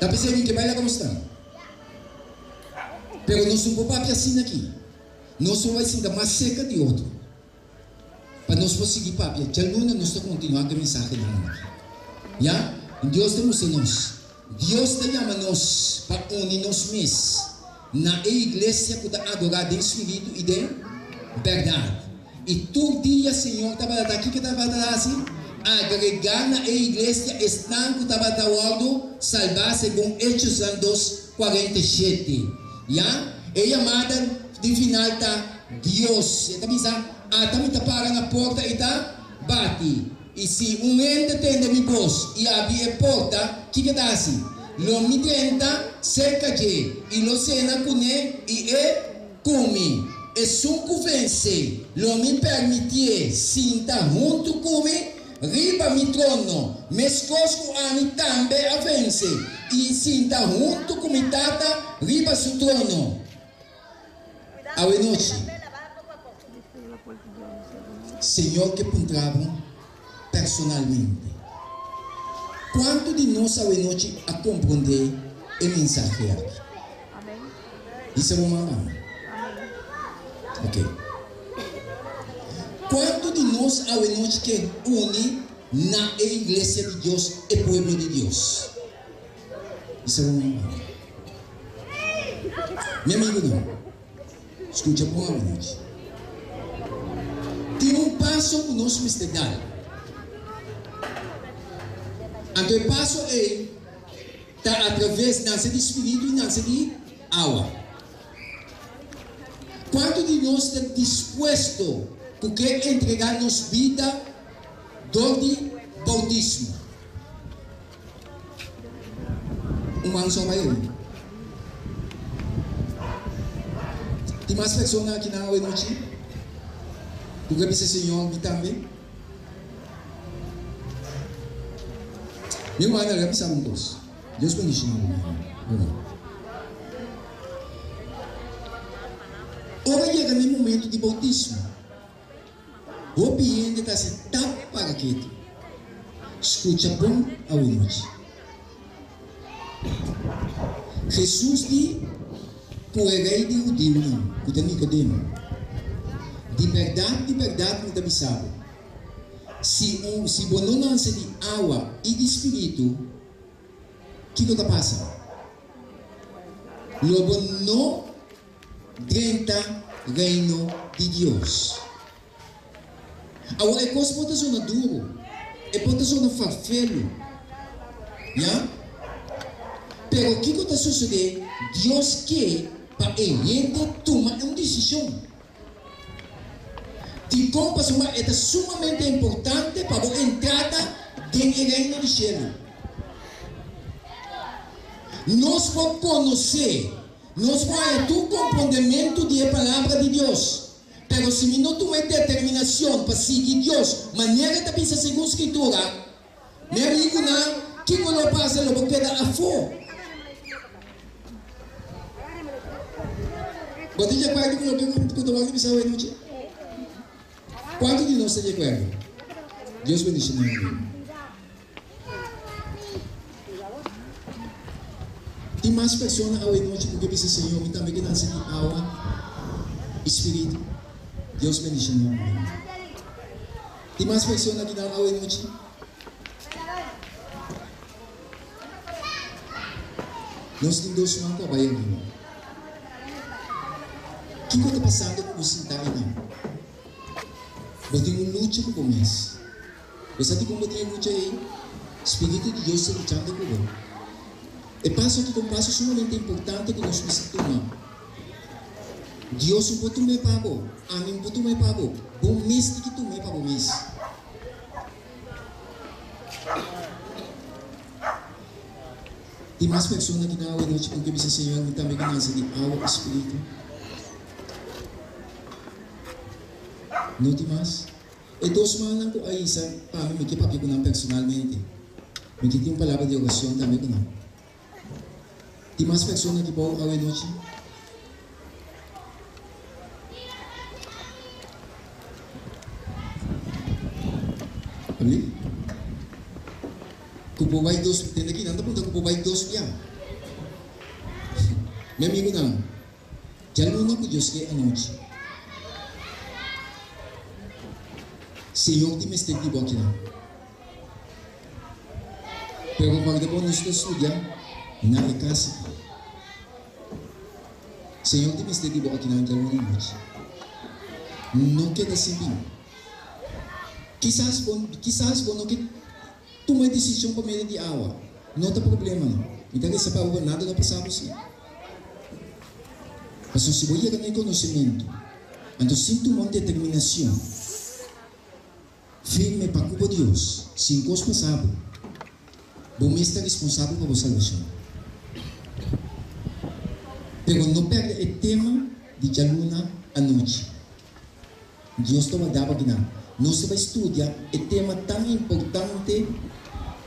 Tapos alguém que baila como está. Pero não sou papi assim aqui. Nós vai ser mais seca de outro. Para nós conseguir papi, já luna nós está continuando a mensagem aqui. Já? Deus temos nós. Deus te chama nós para unir nós mesmos na igreja que está adorada em espírito e de verdade. E todo dia, Senhor, estava aqui que estava assim, agregar na igreja estão que estava trabalhando salvar segundo Hechos 2:47. Já? E chamada de final está Deus. Está pensando, também está parando na porta e está bate. E se ente tem minha voz e abre a porta, o que está assim? Lo me tenta cerca de e lo cena com ele e come. E se convence, lo me permite sentar junto comigo, riba mi trono, mescosco a mim também a vence. E sentar junto com mi tata, riba su trono. A noite, Senhor que encontravam personalmente. Quanto de nós a noite a compreender a mensagem aqui? Isso é uma mamãe. Ok. Quanto de nós a noite que une na igreja de Deus e povo de Deus? Isso é uma mamãe. Meu amigo não. Escuta boa noite. Tem passo que nós vamos dar. Então o passo está através da de espírito e da de água. Quanto de nós está disposto a entregar nossa vida do bautismo? Mano só vai ouvir. Tem mais pessoas aqui na noite? Tu quer dizer, Senhor, me também? Meu mano, eu sabe um pouco. Deus conhece o Ora chega no momento de bautismo. O ambiente está se tapa para aqui. Escuta bom a noite. Jesus disse: "Poegai de Nicodemo, que Nicodemo. De verdade, me dá sabe. Se você não nasce de água e de espírito, o que passa? Logo não entra reino de Deus. Agora, é coisa pode ser duro, pode ser farfelo, já? Pero o que está sucedendo? Deus quer para ele tomar uma decisão. De comparação é sumamente importante para a entrada do reino do céu. Nós vamos conhecer, nós vamos ter o compreendimento da palavra de Deus. Mas se não tomar determinação para seguir Deus, maneira de pensar segundo a Escritura, meu amigo, o que não passa, não queda a fora. Você já vai com o que eu estou falando? Quanto de nós está de acordo? Deus bendiga meu amigo. Tem mais pessoas ao noite porque disse Senhor, me também que nasce de água, espírito. Deus bendiga meu amigo. Tem mais pessoas que dão ao noite. Nós temos dois irmãos que trabalham aqui. O que está passando com o sentar aí? Você tem uma luta com o começo. Você sabe como tem luta aí? O Espírito de Deus está lutando com você. E passo que um passo sumamente importante que nós precisamos tomar. Deus não pode tomar para você. A mim não pode tomar para você. Bom mês que tomar para o mês. Tem mais pessoas que não noite porque disse Senhor, me também que nasce de água, Espírito. Não tem mais. E dois semanas com a Isa, para mim, que papi com não personalmente. Me que tem uma palavra de oração também com não. Tem mais pessoas que vão à noite. Ali? Com po ba dos, tenda aqui, nanda punta ko po ba dos ya. Meu amigo não. Já não com Deus que é a noite. Senhor te mestre de bom aqui não. Pero quando depois nós estudamos, na casa. Senhor te mestre de bom aqui não, já não na noite. Não queda assim. Quizás bom não que toma decisão para meio de água. Não tem problema não. Então essa palavra nada não passava assim. Mas se você ganhar conhecimento, então sinto uma determinação firme para culpa de Deus, sem coisa passada, você está responsável por sua salvação. Pero não perde o tema de Jaluna à noite. Deus toma dava que não. Nós vamos estudar o tema tão importante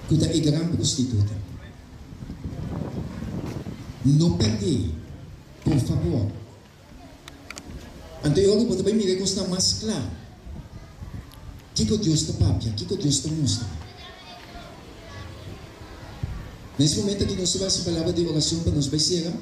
que é a grande prostituta. Não perde. Por favor. Então eu vou também me recostar mais claro. O que Deus está papia? O que Deus está mostra? Nesse momento aqui nós vamos fazer a palavra de oração para nós vai chegar.